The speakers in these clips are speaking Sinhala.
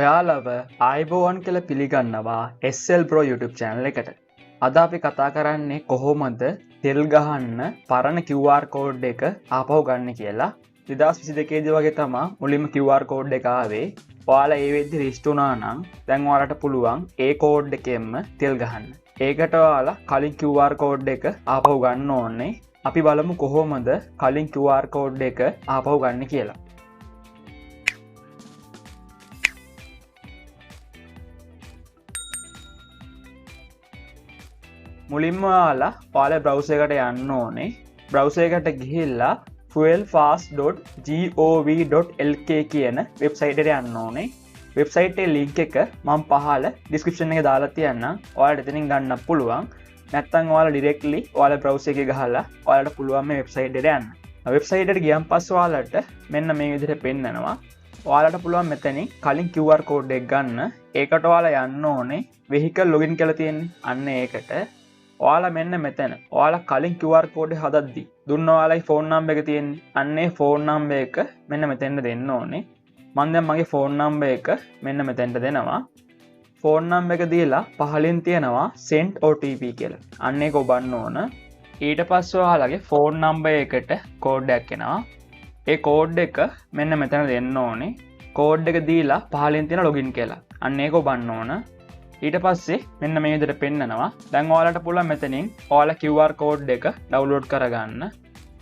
ඔයාලව ආයිබෝවන් කියලා පිළිගන්නවා SL Pro YouTube channel එකට. අද අපි කතා කරන්නේ කොහොමද තෙල් ගහන්න පරණ QR code එක ආපහු ගන්න කියලා. 2022 දී වගේ තමයි මුලින්ම QR code එක ආවේ. ඔයාලා ඒ වෙද්දි රෙජිස්ටර් වුණා නම් දැන් ඔයාලට පුළුවන් ඒ code එකෙන්ම තෙල් ගහන්න. ඒකට ඔයාලා කලින් QR code එක ආපහු ගන්න ඕනේ. අපි බලමු කොහොමද කලින් QR code එක ආපහු ගන්න කියලා. මුලින්ම ඔයාලා බ්‍රවුසර් එකට යන්න ඕනේ. බ්‍රවුසර් එකට ගිහිල්ලා fuelfast.gov.lk කියන වෙබ්සයිට් එකට යන්න ඕනේ. වෙබ්සයිට් එකේ link එක මම පහල description එකේ දාලා තියන්නම්. ඔයාලට එතනින් ගන්න පුළුවන්. නැත්නම් ඔයාලා directly ඔයාලා බ්‍රවුසර් එකේ ගහලා ඔයාලට පුළුවන් මේ වෙබ්සයිට් එකට යන්න. වෙබ්සයිට් එකට ගියන් පස්සේ ඔයාලට මෙන්න මේ විදිහට පෙන්නනවා. ඔයාලට පුළුවන් මෙතනින් කලින් QR code එක ගන්න. ඒකට ඔයාලා යන්න ඕනේ vehicle login කියලා තියෙන්නේ. අන්න ඒකට ඔයාලා මෙන්න මෙතන ඔයාලා කලින් QR code එක හදද්දි දුන්න ඔයාලගේ ෆෝන් නම්බර් එක තියෙන්නේ. අන්නේ ෆෝන් නම්බර් එක මෙන්න මෙතෙන්ට දෙන්න ඕනේ. මම දැන් මගේ ෆෝන් නම්බර් එක මෙන්න මෙතෙන්ට දෙනවා. ෆෝන් නම්බර් එක දීලා පහලින් තියෙනවා send OTP කියලා. අන්න ඒක ඔබන්න ඕන. ඊට පස්සේ ඔයාලගේ ෆෝන් නම්බර් එකට කෝඩ් එකක් එනවා. ඒ කෝඩ් එක මෙන්න මෙතන දෙන්න ඕනේ. කෝඩ් එක දීලා පහලින් තියෙන login කියලා. අන්න ඒක ඔබන්න ඕන. ඊට පස්සේ මෙන්න මේ විදිහට පෙන්නනවා. දැන් ඔයාලට පුළුවන් මෙතනින් ඔයාලා QR code එක download කරගන්න.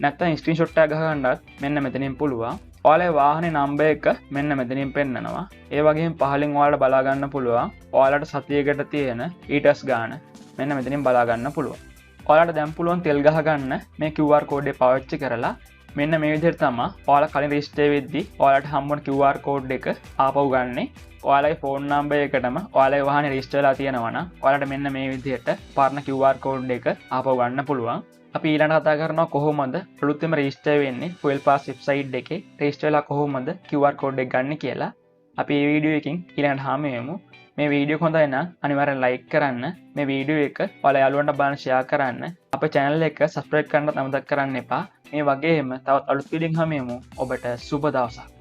නැත්නම් screenshot එකක් ගහගන්නත් මෙන්න මෙතනින් පුළුවන්. ඔයාලේ වාහනේ නම්බර් එක මෙන්න මෙතනින් පෙන්නනවා. ඒ වගේම පහලින් ඔයාලට බලා ගන්න පුළුවන්. ඔයාලට සතියකට තියෙන ඊටස් ගාන මෙන්න මෙතනින් බලා ගන්න පුළුවන්. ඔයාලට දැන් පුළුවන් තෙල් ගහ ගන්න මේ QR code එක පාවිච්චි කරලා මෙන්න මේ විදිහට තමයි ඔයාලා කලින් රෙජිස්ටර් වෙද්දි ඔයාලට හම්බුන QR code එක ආපහු ගන්නේ. ඔයාලගේ ෆෝන් නම්බර් එකටම ඔයාලගේ වාහනේ රෙජිස්ටර් වෙලා තියෙනවා නම් ඔයාලට මෙන්න මේ විදිහට පරණ QR code එක ආපහු ගන්න පුළුවන්. අපි ඊළඟට කතා කරනවා කොහොමද අලුතෙන්ම රෙජිස්ටර් වෙන්නේ Fuel Pass වෙබ්සයිට් එකේ රෙජිස්ටර් වෙලා කොහොමද QR code එක ගන්න කියලා. අපි මේ වීඩියෝ එකකින් ඊළඟට හාම වෙමු. මේ වීඩියෝ එක හොඳයි නම් අනිවාර්යෙන් ලයික් කරන්න. මේ වීඩියෝ එක ඔයාලා යාළුවන්ට බලන්න ෂෙයා කරන්න. අපේ channel එක subscribe කරන්න අමතක කරන්න එපා. මේ වගේම තවත් අලුත් වීඩියෝ එකකින් හමු වෙමු. ඔබට සුබ දවසක්.